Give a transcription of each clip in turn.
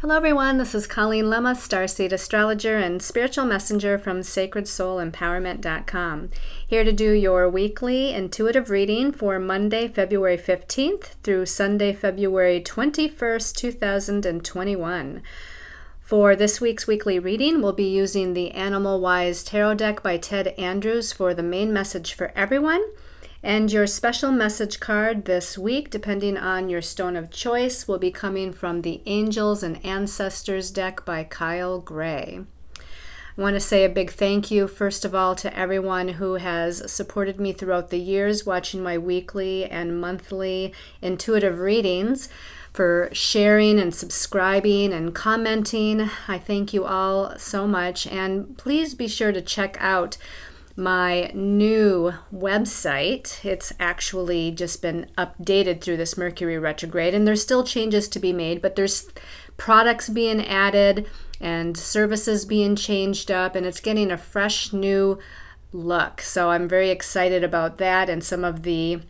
Hello everyone, this is Colleen Lemma, Starseed Astrologer and Spiritual Messenger from SacredSoulEmpowerment.com. Here to do your weekly intuitive reading for Monday, February 15th through Sunday, February 21st, 2021. For this week's weekly reading, we'll be using the Animal Wise Tarot deck by Ted Andrews for the main message for everyone. And your special message card this week, depending on your stone of choice, will be coming from the Angels and Ancestors deck by Kyle Gray. I want to say a big thank you, first of all, to everyone who has supported me throughout the years, watching my weekly and monthly intuitive readings, for sharing and subscribing and commenting. I thank you all so much. And please be sure to check out my new website. It's actually just been updated through this Mercury retrograde, and there's still changes to be made, but there's products being added and services being changed up, and it's getting a fresh new look. So I'm very excited about that and some of the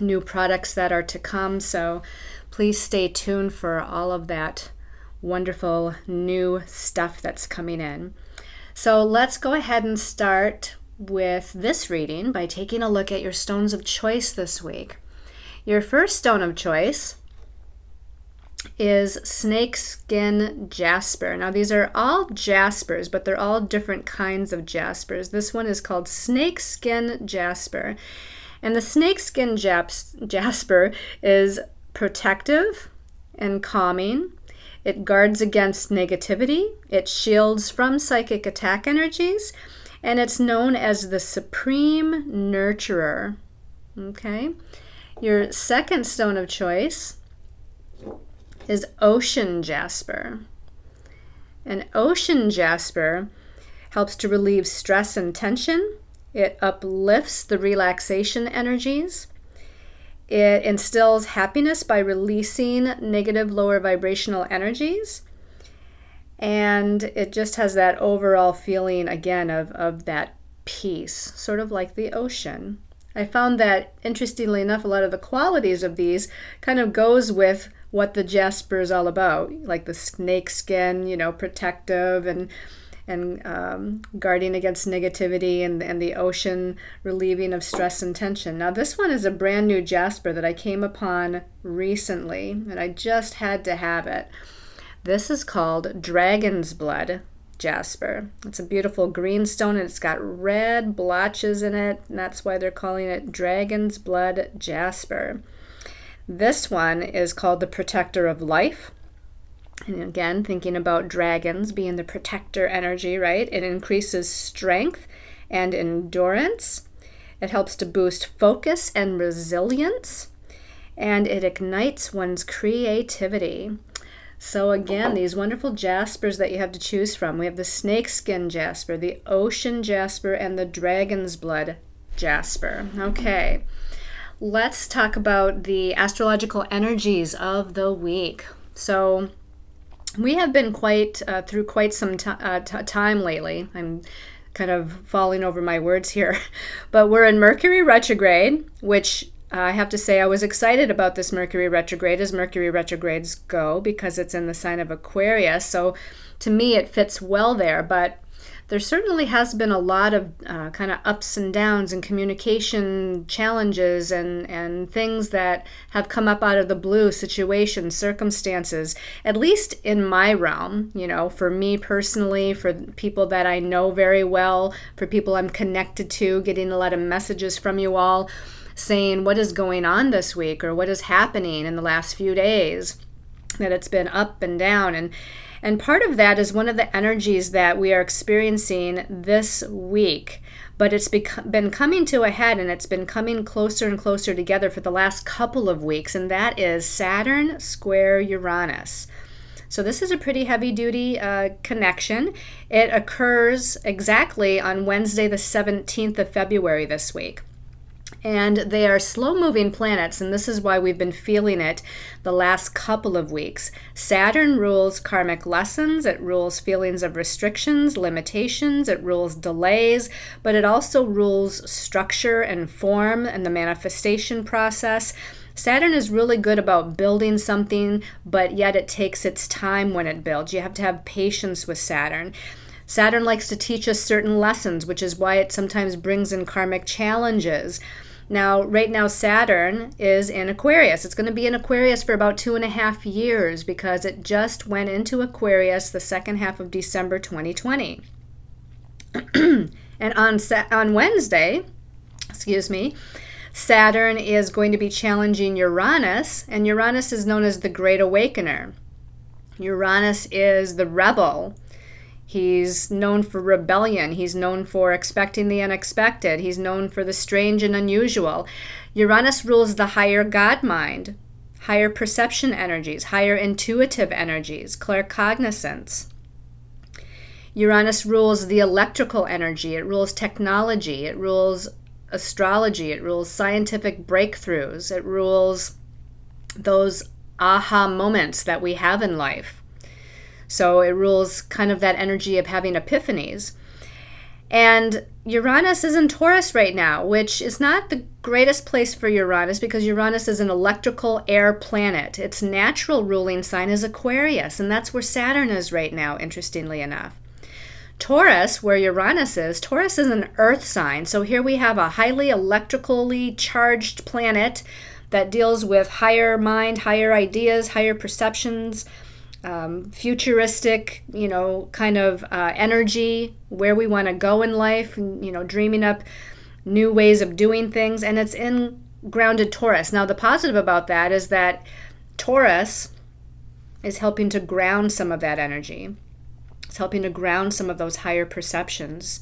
new products that are to come. So please stay tuned for all of that wonderful new stuff that's coming in. So let's go ahead and start with this reading by taking a look at your stones of choice this week. Your first stone of choice is snakeskin jasper. Now these are all jaspers, but they're all different kinds of jaspers. This one is called snakeskin jasper. And the snakeskin jasper is protective and calming. It guards against negativity. It shields from psychic attack energies. And it's known as the supreme nurturer. Okay. Your second stone of choice is ocean jasper. And ocean jasper helps to relieve stress and tension. It uplifts the relaxation energies. It instills happiness by releasing negative lower vibrational energies. And it just has that overall feeling, again, of that peace, sort of like the ocean. I found that, interestingly enough, a lot of the qualities of these kind of goes with what the jasper is all about, like the snake skin, you know, protective and guarding against negativity, and the ocean relieving of stress and tension. Now this one is a brand new jasper that I came upon recently, and I just had to have it. This is called Dragon's Blood jasper. It's a beautiful green stone, and it's got red blotches in it, and that's why they're calling it Dragon's Blood jasper. This one is called the Protector of Life. And again, thinking about dragons being the protector energy, right? It increases strength and endurance. It helps to boost focus and resilience, and it ignites one's creativity. So again, these wonderful jaspers that you have to choose from. We have the snakeskin jasper, the ocean jasper, and the dragon's blood jasper. Okay, let's talk about the astrological energies of the week. So we have been through quite some time lately. I'm kind of falling over my words here, but we're in Mercury retrograde, which I have to say I was excited about this Mercury retrograde, as Mercury retrogrades go, because it's in the sign of Aquarius. So to me it fits well there, but there certainly has been a lot of kind of ups and downs and communication challenges and things that have come up out of the blue, situations, circumstances, at least in my realm, you know, for me personally, for people that I know very well, for people I'm connected to, getting a lot of messages from you all saying what is going on this week or what is happening in the last few days, that it's been up and down. And part of that is one of the energies that we are experiencing this week, but it's been coming to a head, and it's been coming closer and closer together for the last couple of weeks, and that is Saturn square Uranus. So this is a pretty heavy-duty connection. It occurs exactly on Wednesday the 17th of February this week. And they are slow-moving planets, and this is why we've been feeling it the last couple of weeks. Saturn rules karmic lessons, it rules feelings of restrictions, limitations, it rules delays, but it also rules structure and form and the manifestation process. Saturn is really good about building something, but yet it takes its time when it builds. You have to have patience with Saturn. Saturn likes to teach us certain lessons, which is why it sometimes brings in karmic challenges. Now, right now, Saturn is in Aquarius. It's going to be in Aquarius for about 2.5 years because it just went into Aquarius the second half of December 2020. And on Wednesday, Saturn is going to be challenging Uranus, and Uranus is known as the Great Awakener. Uranus is the rebel. He's known for rebellion. He's known for expecting the unexpected. He's known for the strange and unusual. Uranus rules the higher God mind, higher perception energies, higher intuitive energies, claircognizance. Uranus rules the electrical energy. It rules technology. It rules astrology. It rules scientific breakthroughs. It rules those aha moments that we have in life. So it rules kind of that energy of having epiphanies. And Uranus is in Taurus right now, which is not the greatest place for Uranus because Uranus is an electrical air planet. Its natural ruling sign is Aquarius, and that's where Saturn is right now, interestingly enough. Taurus, where Uranus is an earth sign. So here we have a highly electrically charged planet that deals with higher mind, higher ideas, higher perceptions, futuristic, kind of energy, where we want to go in life, dreaming up new ways of doing things, and it's in grounded Taurus. Now, the positive about that is that Taurus is helping to ground some of that energy. It's helping to ground some of those higher perceptions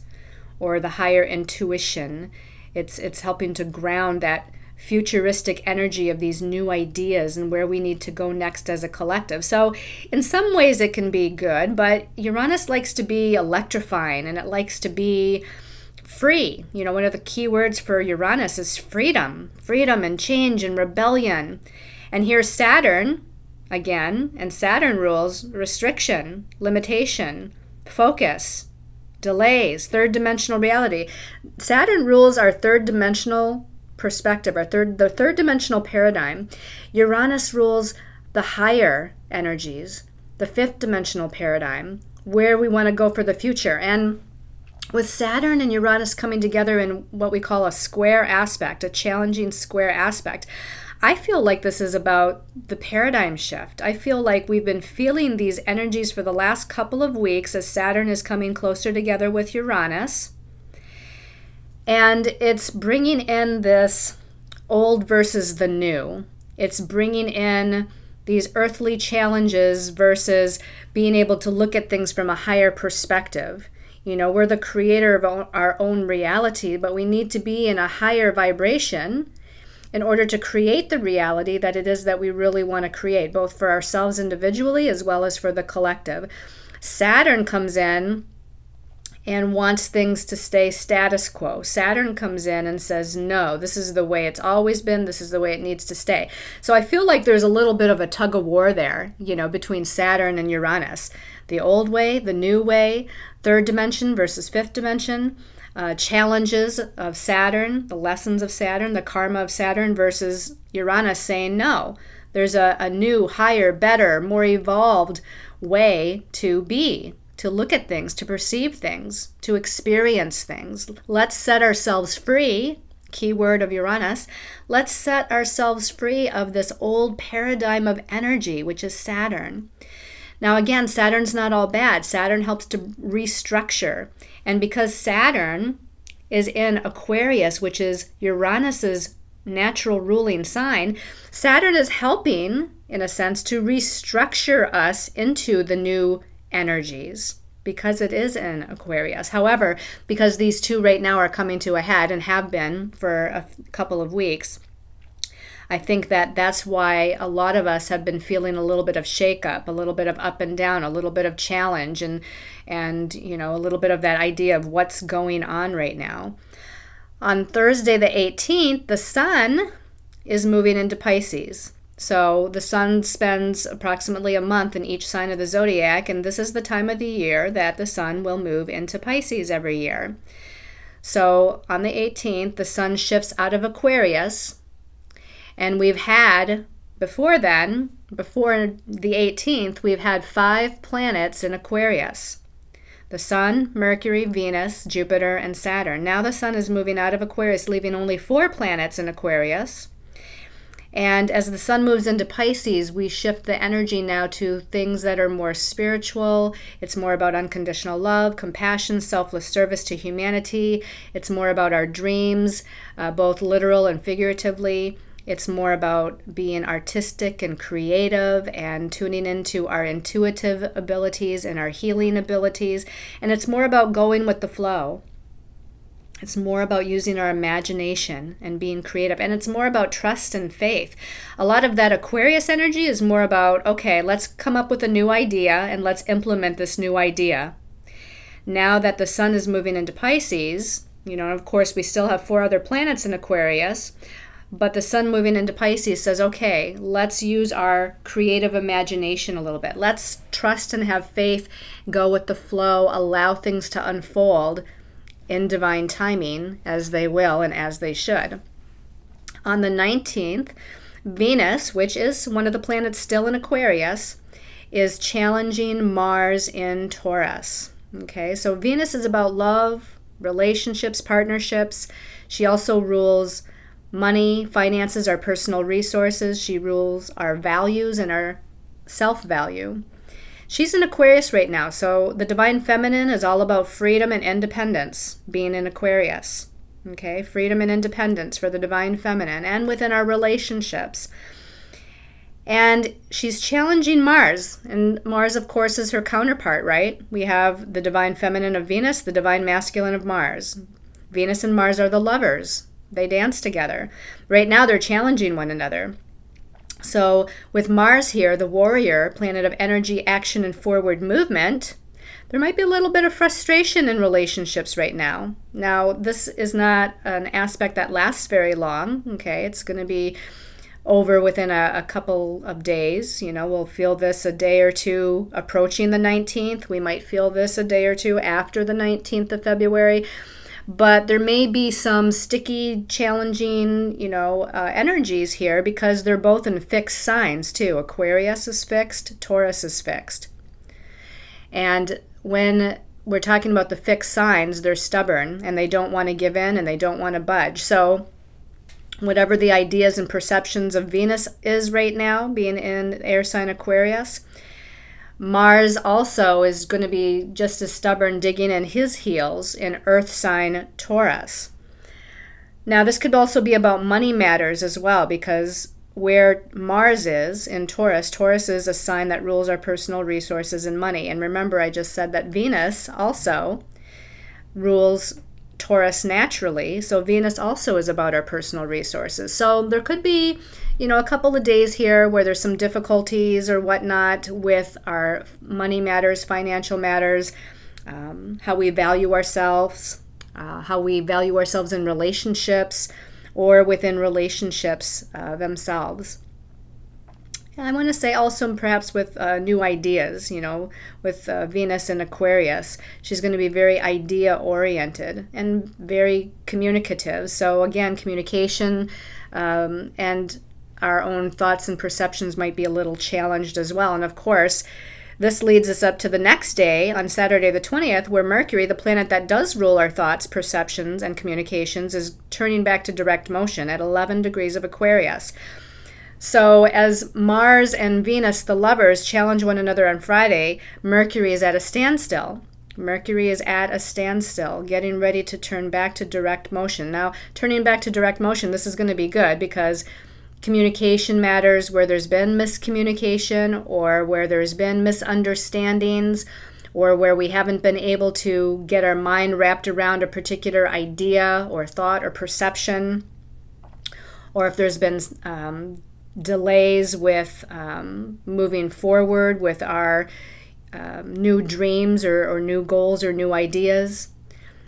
or the higher intuition. It's helping to ground that futuristic energy of these new ideas and where we need to go next as a collective. So in some ways it can be good, but Uranus likes to be electrifying and it likes to be free. One of the key words for Uranus is freedom and change and rebellion. And here's Saturn again, and Saturn rules restriction, limitation, focus, delays, third dimensional reality. Saturn rules our third dimensional perspective, the third dimensional paradigm. Uranus rules the higher energies, the fifth dimensional paradigm, where we want to go for the future. And with Saturn and Uranus coming together in what we call a square aspect, a challenging square aspect, I feel like this is about the paradigm shift. I feel like we've been feeling these energies for the last couple of weeks as Saturn is coming closer together with Uranus. And it's bringing in this old versus the new. It's bringing in these earthly challenges versus being able to look at things from a higher perspective. We're the creator of our own reality, but we need to be in a higher vibration in order to create the reality that it is that we really want to create, both for ourselves individually as well as for the collective. Saturn comes in and wants things to stay status quo. Saturn comes in and says, no, this is the way it's always been. This is the way it needs to stay. So I feel like there's a little bit of a tug of war there, between Saturn and Uranus. The old way, the new way, third dimension versus fifth dimension, challenges of Saturn, the lessons of Saturn, the karma of Saturn versus Uranus saying, no, there's a new, higher, better, more evolved way to be, to look at things, to perceive things, to experience things. Let's set ourselves free, key word of Uranus, let's set ourselves free of this old paradigm of energy, which is Saturn. Now again, Saturn's not all bad. Saturn helps to restructure. And because Saturn is in Aquarius, which is Uranus's natural ruling sign, Saturn is helping, in a sense, to restructure us into the new energies because it is in Aquarius. However, because these two right now are coming to a head and have been for a couple of weeks, I think that that's why a lot of us have been feeling a little bit of shakeup, a little bit of up and down, a little bit of challenge, and a little bit of that idea of what's going on right now. On Thursday the 18th, the sun is moving into Pisces. So the sun spends approximately a month in each sign of the zodiac, and this is the time of the year that the sun will move into Pisces every year. So on the 18th, the sun shifts out of Aquarius, And we've had, before then, before the 18th, we've had 5 planets in Aquarius. The Sun, Mercury, Venus, Jupiter, and Saturn. Now the Sun is moving out of Aquarius, leaving only 4 planets in Aquarius. And as the Sun moves into Pisces, we shift the energy now to things that are more spiritual. It's more about unconditional love, compassion, selfless service to humanity. It's more about our dreams, both literal and figuratively. It's more about being artistic and creative and tuning into our intuitive abilities and our healing abilities. And it's more about going with the flow. It's more about using our imagination and being creative. And it's more about trust and faith. A lot of that Aquarius energy is more about, okay, let's come up with a new idea and let's implement this new idea. Now that the Sun is moving into Pisces, of course, we still have 4 other planets in Aquarius, but the Sun moving into Pisces says, okay, let's use our creative imagination a little bit. Let's trust and have faith, go with the flow, allow things to unfold in divine timing, as they will and as they should. On the 19th, Venus, which is one of the planets still in Aquarius, is challenging Mars in Taurus. Okay, so Venus is about love, relationships, partnerships. She also rules money, finances, our personal resources. She rules our values and our self-value. She's in Aquarius right now, so the Divine Feminine is all about freedom and independence, being in Aquarius. Okay, freedom and independence for the Divine Feminine and within our relationships. And she's challenging Mars, and Mars, of course, is her counterpart, right? We have the Divine Feminine of Venus, the Divine Masculine of Mars. Venus and Mars are the lovers. They dance together. Right now, they're challenging one another. So with Mars here, the warrior, planet of energy, action, and forward movement, there might be a little bit of frustration in relationships right now. Now, this is not an aspect that lasts very long, okay? It's going to be over within a couple of days. We'll feel this a day or two approaching the 19th. We might feel this a day or two after the 19th of February. But there may be some sticky, challenging, energies here because they're both in fixed signs too. Aquarius is fixed, Taurus is fixed. And when we're talking about the fixed signs, they're stubborn and they don't want to give in and they don't want to budge. So whatever the ideas and perceptions of Venus is right now, being in air sign Aquarius, Mars also is going to be just as stubborn, digging in his heels in earth sign Taurus. Now, this could also be about money matters as well, because where Mars is in Taurus, Taurus is a sign that rules our personal resources and money. And remember, I just said that Venus also rules Taurus naturally, so Venus also is about our personal resources. So there could be, a couple of days here where there's some difficulties or whatnot with our money matters, financial matters, how we value ourselves in relationships or within relationships themselves. And I want to say also perhaps with new ideas, with Venus in Aquarius, she's going to be very idea-oriented and very communicative. So again, communication and our own thoughts and perceptions might be a little challenged as well. And of course, this leads us up to the next day, on Saturday the 20th, where Mercury, the planet that does rule our thoughts, perceptions, and communications, is turning back to direct motion at 11 degrees of Aquarius. So as Mars and Venus, the lovers, challenge one another on Friday, Mercury is at a standstill. Mercury is at a standstill, getting ready to turn back to direct motion. Now, turning back to direct motion, this is going to be good because communication matters where there's been miscommunication or where there's been misunderstandings or where we haven't been able to get our mind wrapped around a particular idea or thought or perception, or if there's been delays with moving forward with our new dreams or new goals or new ideas,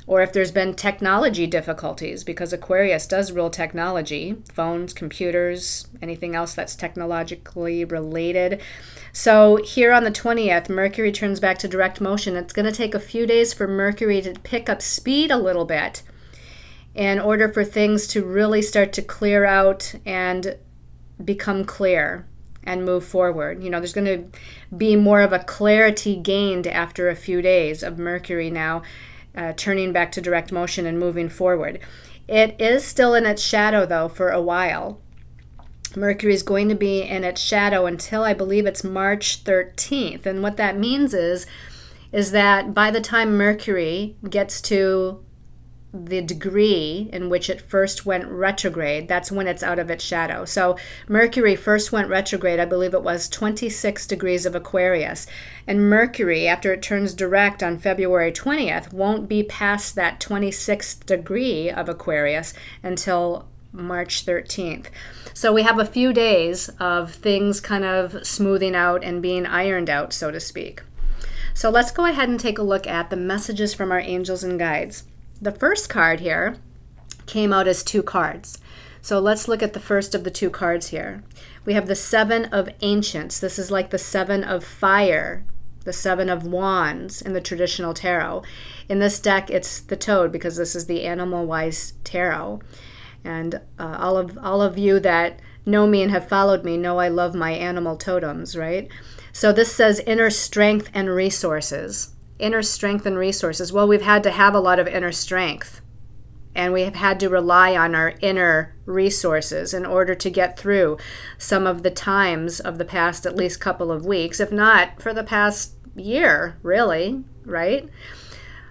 or if there's been technology difficulties, because Aquarius does rule technology, phones, computers, anything else that's technologically related. So here on the 20th, Mercury turns back to direct motion. It's going to take a few days for Mercury to pick up speed a little bit in order for things to really start to clear out and become clear and move forward. You know, there's going to be more of a clarity gained after a few days of Mercury now turning back to direct motion and moving forward. It is still in its shadow, though, for a while. Mercury is going to be in its shadow until I believe it's March 13th. And what that means is that by the time Mercury gets to the degree in which it first went retrograde, that's when it's out of its shadow. So Mercury first went retrograde, I believe it was 26 degrees of Aquarius. And Mercury, after it turns direct on February 20th, won't be past that 26th degree of Aquarius until March 13th. So we have a few days of things kind of smoothing out and being ironed out, so to speak. So let's go ahead and take a look at the messages from our angels and guides. The first card here came out as 2 cards. So let's look at the first of the 2 cards here. We have the 7 of Ancients. This is like the 7 of Fire, the 7 of Wands in the traditional tarot. In this deck, it's the Toad because this is the Animal-Wise Tarot. And all of you that know me and have followed me know I love my animal totems, right? So this says inner strength and resources. Inner strength and resources. Well, we've had to have a lot of inner strength, and we have had to rely on our inner resources in order to get through some of the times of the past at least couple of weeks, if not for the past year, really, right?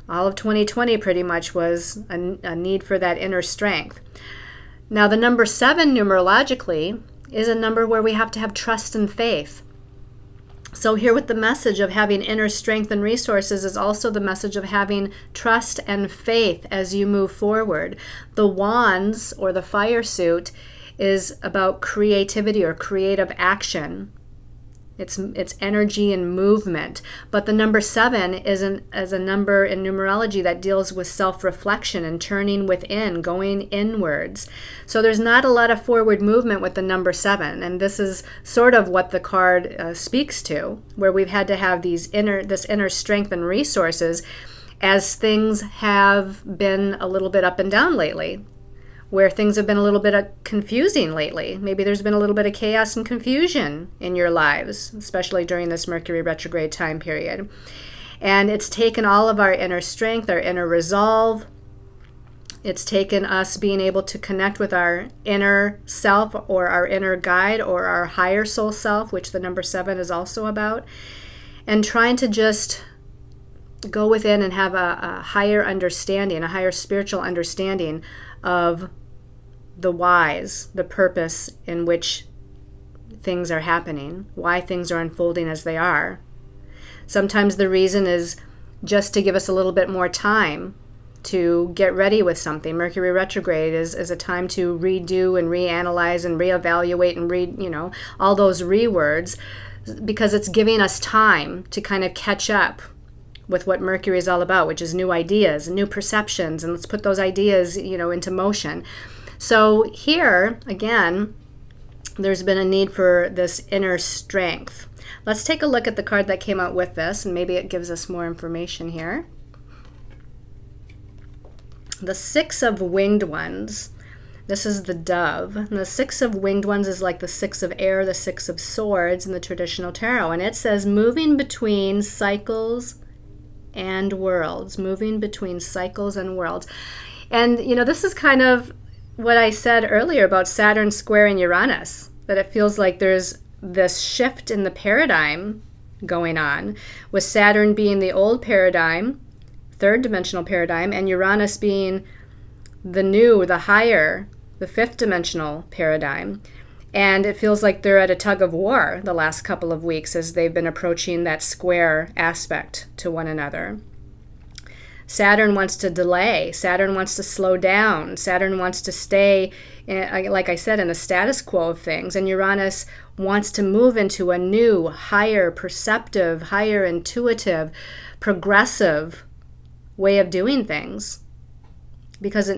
All of 2020 pretty much was a need for that inner strength. Now, the number 7 numerologically is a number where we have to have trust and faith. So here with the message of having inner strength and resources is also the message of having trust and faith as you move forward. The Wands, or the fire suit, is about creativity or creative action. It's energy and movement. But the number 7 is a number in numerology that deals with self-reflection and turning within, going inwards. So there's not a lot of forward movement with the number 7. And this is sort of what the card speaks to, where we've had to have this inner strength and resources as things have been a little bit up and down lately, where things have been a little bit confusing lately. Maybe there's been a little bit of chaos and confusion in your lives, especially during this Mercury retrograde time period. And it's taken all of our inner strength, our inner resolve. It's taken us being able to connect with our inner self or our inner guide or our higher soul self, which the number 7 is also about, and trying to just go within and have a higher understanding, a higher spiritual understanding of the whys, the purpose in which things are happening, why things are unfolding as they are. Sometimes the reason is just to give us a little bit more time to get ready with something. Mercury retrograde is a time to redo and reanalyze and reevaluate and all those rewords, because it's giving us time to kind of catch up with what Mercury is all about, which is new ideas and new perceptions, and let's put those ideas, into motion. So here, again, there's been a need for this inner strength. Let's take a look at the card that came out with this, and maybe it gives us more information here. The 6 of Winged Ones. This is the Dove. And the 6 of Winged Ones is like the 6 of Air, the 6 of Swords in the traditional tarot. And it says moving between cycles and worlds, moving between cycles and worlds. And, this is kind of what I said earlier about Saturn squaring Uranus, that it feels like there's this shift in the paradigm going on, with Saturn being the old paradigm, third dimensional paradigm, and Uranus being the new, the higher, the fifth dimensional paradigm. And it feels like they're at a tug of war the last couple of weeks as they've been approaching that square aspect to one another. Saturn wants to delay. Saturn wants to slow down. Saturn wants to stay, like I said, in the status quo of things. And Uranus wants to move into a new, higher perceptive, higher intuitive, progressive way of doing things. Because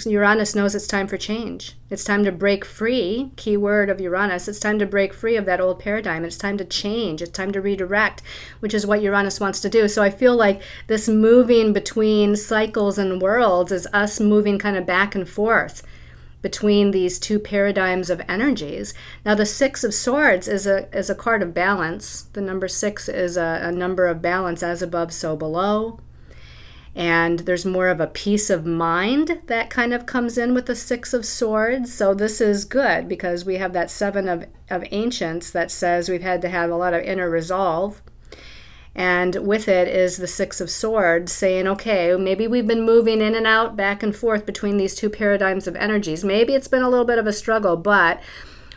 Uranus knows it's time for change. It's time to break free, key word of Uranus, it's time to break free of that old paradigm. It's time to change. It's time to redirect, which is what Uranus wants to do. So I feel like this moving between cycles and worlds is us moving kind of back and forth between these two paradigms of energies. Now the Six of Swords is a card of balance. The number 6 is a number of balance, as above, so below. And there's more of a peace of mind that kind of comes in with the Six of Swords. So this is good because we have that Seven of Ancients that says we've had to have a lot of inner resolve. And with it is the Six of Swords saying, okay, maybe we've been moving in and out, back and forth between these two paradigms of energies. Maybe it's been a little bit of a struggle, but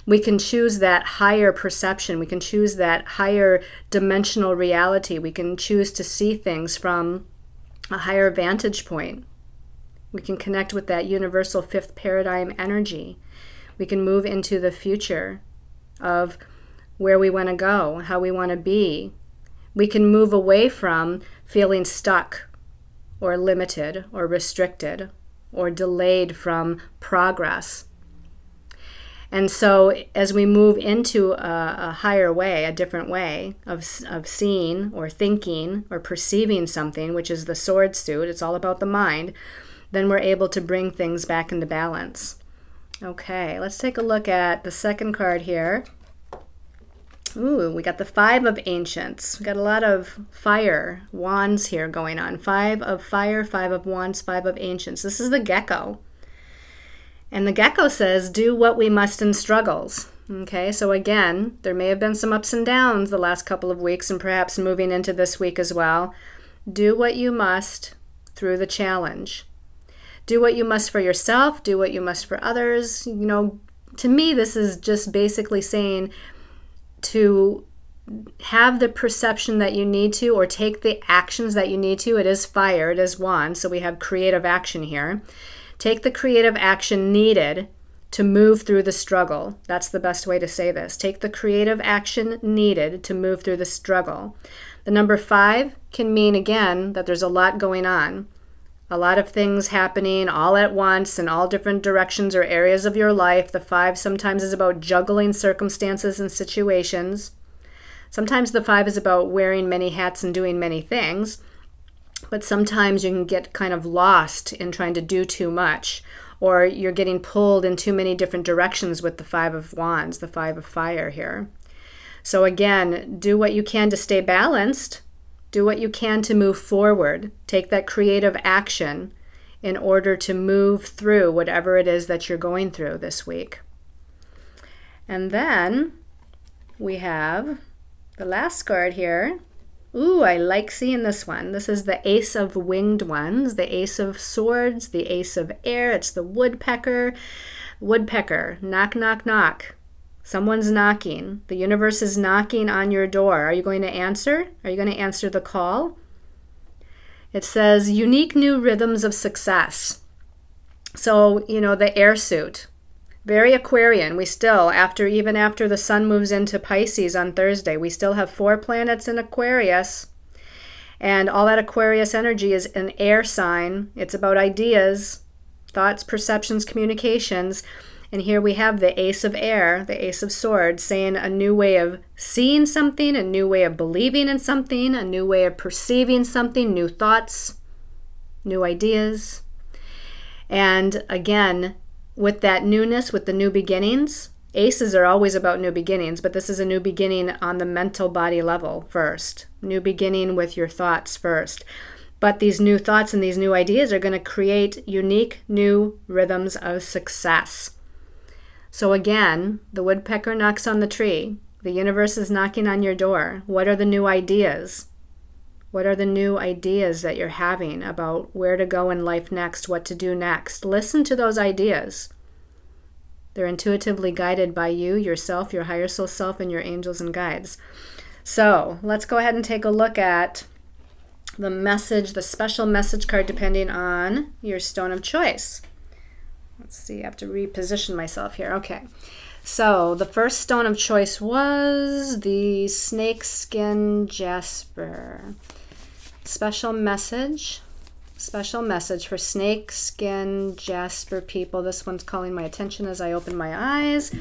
we can choose that higher perception. We can choose that higher dimensional reality. We can choose to see things from a higher vantage point. We can connect with that universal fifth paradigm energy. We can move into the future of where we want to go, how we want to be. We can move away from feeling stuck or limited or restricted or delayed from progress. And so as we move into a higher way, a different way of seeing or thinking or perceiving something, which is the sword suit, it's all about the mind, then we're able to bring things back into balance. Okay, let's take a look at the second card here. Ooh, we got the Five of Ancients. We got a lot of fire wands here going on. 5 of fire, 5 of wands, 5 of ancients. This is the gecko. And the gecko says, do what we must in struggles. Okay, so again, there may have been some ups and downs the last couple of weeks and perhaps moving into this week as well. Do what you must through the challenge. Do what you must for yourself. Do what you must for others. You know, to me, this is just basically saying to have the perception that you need to, or take the actions that you need to. It is fire, it is wand, so we have creative action here. Take the creative action needed to move through the struggle. That's the best way to say this. Take the creative action needed to move through the struggle. The number 5 can mean, again, that there's a lot going on. A lot of things happening all at once in all different directions or areas of your life. The 5 sometimes is about juggling circumstances and situations. Sometimes the 5 is about wearing many hats and doing many things. But sometimes you can get kind of lost in trying to do too much, or you're getting pulled in too many different directions with the 5 of wands, the 5 of fire here. So again, do what you can to stay balanced. Do what you can to move forward. Take that creative action in order to move through whatever it is that you're going through this week. And then we have the last card here. Ooh, I like seeing this one. This is the Ace of Winged Ones, the Ace of Swords, the Ace of Air. It's the woodpecker. Woodpecker, knock, knock, knock. Someone's knocking. The universe is knocking on your door. Are you going to answer? Are you going to answer the call? It says unique new rhythms of success. So, you know, the air suit. Very Aquarian. We still, even after the sun moves into Pisces on Thursday, we still have 4 planets in Aquarius. And all that Aquarius energy is an air sign. It's about ideas, thoughts, perceptions, communications. And here we have the Ace of Air, the Ace of Swords, saying a new way of seeing something, a new way of believing in something, a new way of perceiving something, new thoughts, new ideas. And again, with that newness, with the new beginnings, aces are always about new beginnings, but this is a new beginning on the mental body level first. New beginning with your thoughts first. But these new thoughts and these new ideas are going to create unique new rhythms of success. So again, the woodpecker knocks on the tree. The universe is knocking on your door. What are the new ideas? What are the new ideas that you're having about where to go in life next, what to do next? Listen to those ideas. They're intuitively guided by you, yourself, your higher soul self, and your angels and guides. So let's go ahead and take a look at the message, the special message card, depending on your stone of choice. Let's see, I have to reposition myself here. Okay. So the first stone of choice was the snakeskin jasper. Special message for snakeskin jasper people. This one's calling my attention as I open my eyes.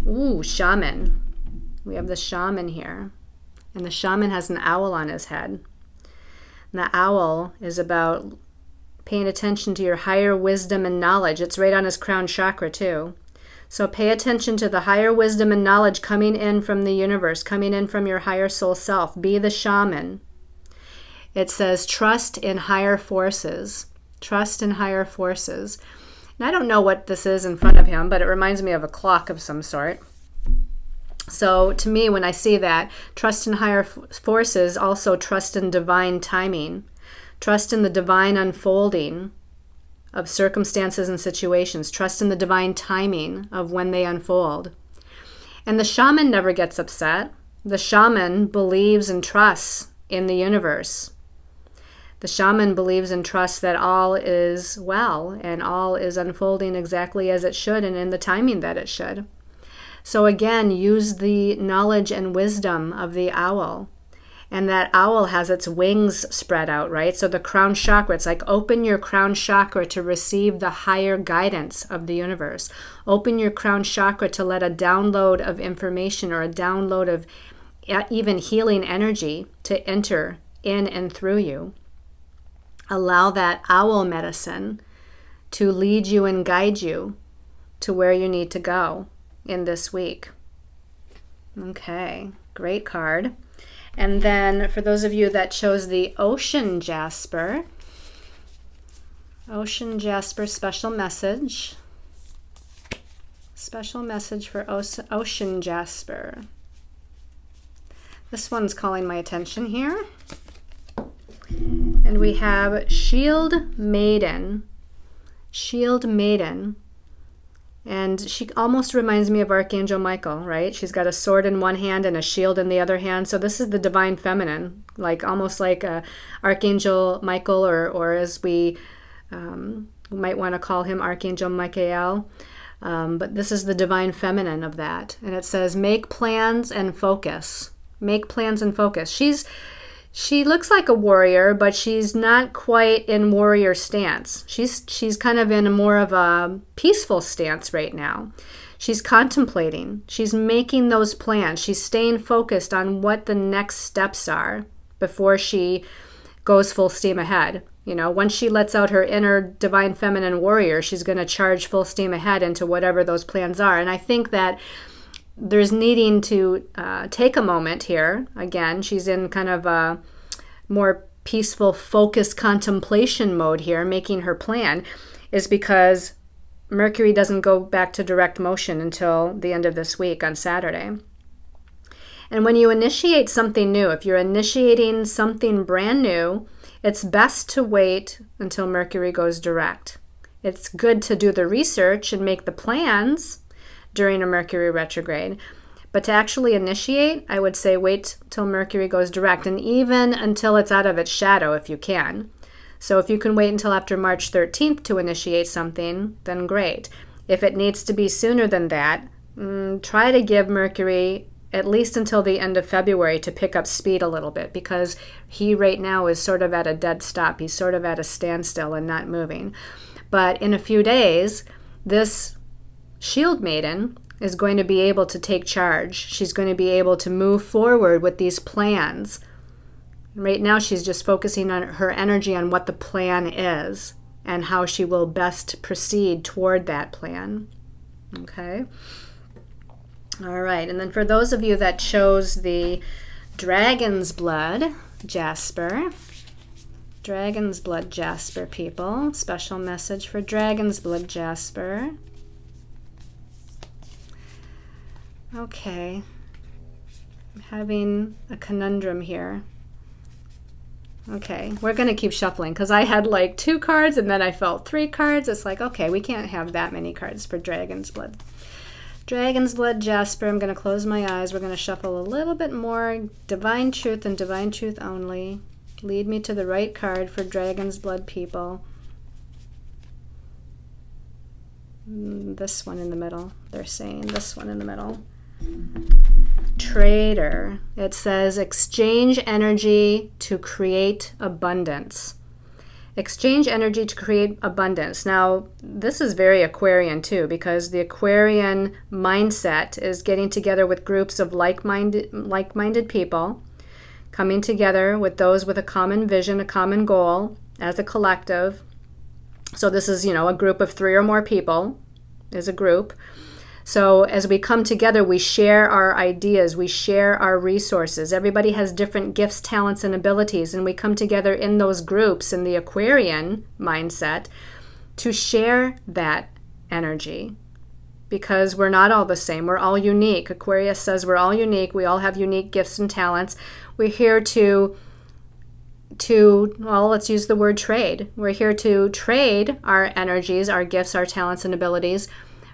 Ooh, shaman. We have the shaman here. And the shaman has an owl on his head. And the owl is about paying attention to your higher wisdom and knowledge. It's right on his crown chakra too. So pay attention to the higher wisdom and knowledge coming in from the universe, coming in from your higher soul self. Be the shaman. It says trust in higher forces. Trust in higher forces. And I don't know what this is in front of him, but it reminds me of a clock of some sort. So to me, when I see that, trust in higher forces, also trust in divine timing. Trust in the divine unfolding of circumstances and situations. Trust in the divine timing of when they unfold. And the shaman never gets upset. The shaman believes and trusts in the universe. The shaman believes and trusts that all is well and all is unfolding exactly as it should and in the timing that it should. So again, use the knowledge and wisdom of the owl. And that owl has its wings spread out, right? So the crown chakra, it's like open your crown chakra to receive the higher guidance of the universe. Open your crown chakra to let a download of information or a download of even healing energy to enter in and through you. Allow that owl medicine to lead you and guide you to where you need to go in this week. Okay, great card. And then for those of you that chose the Ocean Jasper special message. Special message for Ocean Jasper. This one's calling my attention here. And we have Shield Maiden. Shield Maiden. And she almost reminds me of Archangel Michael, right? She's got a sword in one hand and a shield in the other hand. So this is the divine feminine, like almost like Archangel Michael, or as we might want to call him, Archangel Michael. But this is the divine feminine of that. And it says, make plans and focus. Make plans and focus. She looks like a warrior, but she's not quite in warrior stance. She's kind of in more of a peaceful stance right now. She's contemplating. She's making those plans. She's staying focused on what the next steps are before she goes full steam ahead. You know, once she lets out her inner divine feminine warrior, she's going to charge full steam ahead into whatever those plans are. And I think that there's needing to take a moment here. Again, she's in kind of a more peaceful, focused contemplation mode here, making her plan, is because Mercury doesn't go back to direct motion until the end of this week on Saturday. And when you initiate something new, if you're initiating something brand new, it's best to wait until Mercury goes direct. It's good to do the research and make the plans during a Mercury retrograde. But to actually initiate, I would say wait till Mercury goes direct, and even until it's out of its shadow if you can. So if you can wait until after March 13th to initiate something, then great. If it needs to be sooner than that, try to give Mercury at least until the end of February to pick up speed a little bit, because he right now is sort of at a dead stop. He's sort of at a standstill and not moving. But in a few days, this Shield Maiden is going to be able to take charge. She's going to be able to move forward with these plans. Right now, she's just focusing on her energy on what the plan is and how she will best proceed toward that plan. Okay? All right, and then for those of you that chose the Dragon's Blood Jasper, Dragon's Blood Jasper people, special message for Dragon's Blood Jasper. Okay, I'm having a conundrum here. Okay, we're going to keep shuffling because I had like 2 cards and then I felt 3 cards. It's like, okay, we can't have that many cards for Dragon's Blood. Dragon's Blood Jasper, I'm going to close my eyes. We're going to shuffle a little bit more. Divine Truth and Divine Truth only. Lead me to the right card for Dragon's Blood people. This one in the middle. They're saying this one in the middle. Trader. It says exchange energy to create abundance. Exchange energy to create abundance. Now, this is very Aquarian too, because the Aquarian mindset is getting together with groups of like-minded people, coming together with those with a common vision, a common goal as a collective, So this is, a group of 3 or more people is a group. So as we come together, we share our ideas, we share our resources. Everybody has different gifts, talents, and abilities, and we come together in those groups in the Aquarian mindset to share that energy, because we're not all the same. We're all unique. Aquarius says we're all unique. We all have unique gifts and talents. We're here to well, let's use the word trade. We're here to trade our energies, our gifts, our talents, and abilities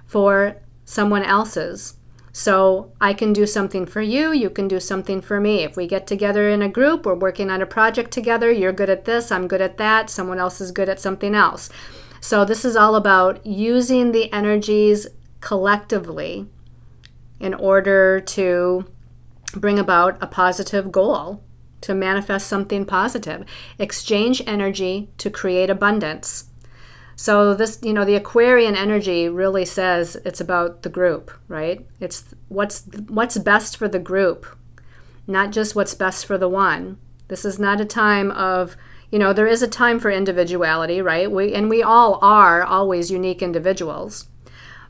for someone else's. So I can do something for you, you can do something for me. If we get together in a group, we're working on a project together, you're good at this, I'm good at that, someone else is good at something else. So this is all about using the energies collectively in order to bring about a positive goal, to manifest something positive. Exchange energy to create abundance. So this, the Aquarian energy really says it's about the group, right? It's what's best for the group, not just what's best for the one. This is not a time of, there is a time for individuality, right? We all are always unique individuals.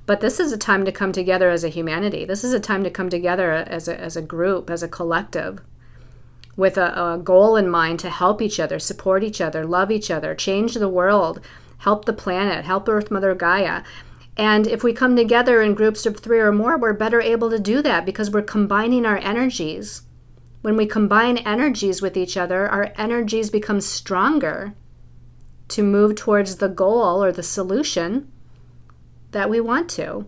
But this is a time to come together as a humanity. This is a time to come together as a group, as a collective, with a goal in mind to help each other, support each other, love each other, change the world, help the planet, help Earth Mother Gaia. And if we come together in groups of 3 or more, we're better able to do that because we're combining our energies. When we combine energies with each other, our energies become stronger to move towards the goal or the solution that we want to.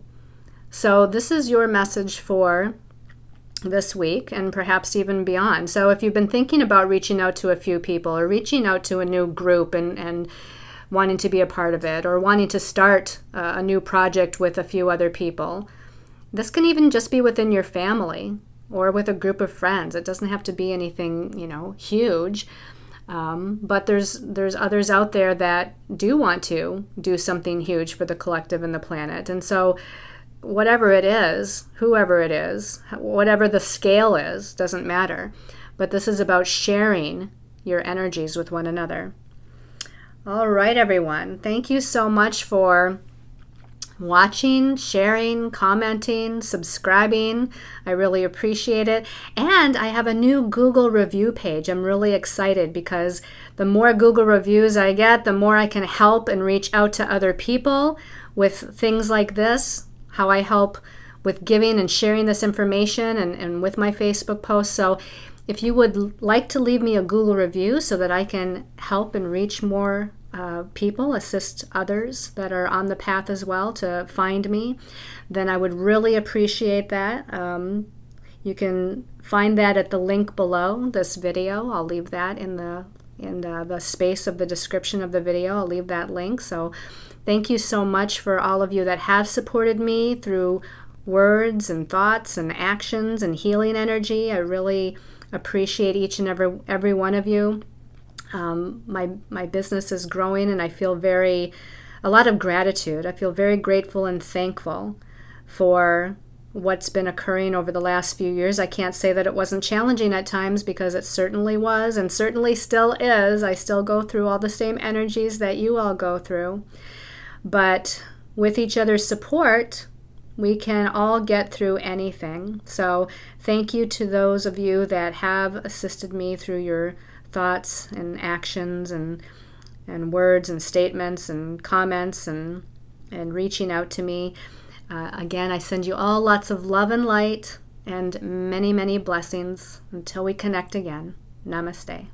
So this is your message for this week and perhaps even beyond. So if you've been thinking about reaching out to a few people or reaching out to a new group and wanting to be a part of it, or wanting to start a new project with a few other people. This can even just be within your family or with a group of friends. It doesn't have to be anything, huge. But there's others out there that do want to do something huge for the collective and the planet. And so whatever it is, whoever it is, whatever the scale is, doesn't matter. But this is about sharing your energies with one another. All right, everyone. Thank you so much for watching, sharing, commenting, subscribing. I really appreciate it. And I have a new Google review page. I'm really excited because the more Google reviews I get, the more I can help and reach out to other people with things like this, how I help with giving and sharing this information and with my Facebook posts. So if you would like to leave me a Google review so that I can help and reach more people, assist others that are on the path as well to find me, then I would really appreciate that. You can find that at the link below this video. I'll leave that in the space of the description of the video. I'll leave that link. So thank you so much for all of you that have supported me through words and thoughts and actions and healing energy. I really appreciate each and every one of you. My business is growing and I feel a lot of gratitude. I feel very grateful and thankful for what's been occurring over the last few years. I can't say that it wasn't challenging at times because it certainly was and certainly still is. I still go through all the same energies that you all go through. But with each other's support, we can all get through anything. So thank you to those of you that have assisted me through your thoughts and actions and words and statements and comments and reaching out to me. Again, I send you all lots of love and light and many, many blessings until we connect again. Namaste.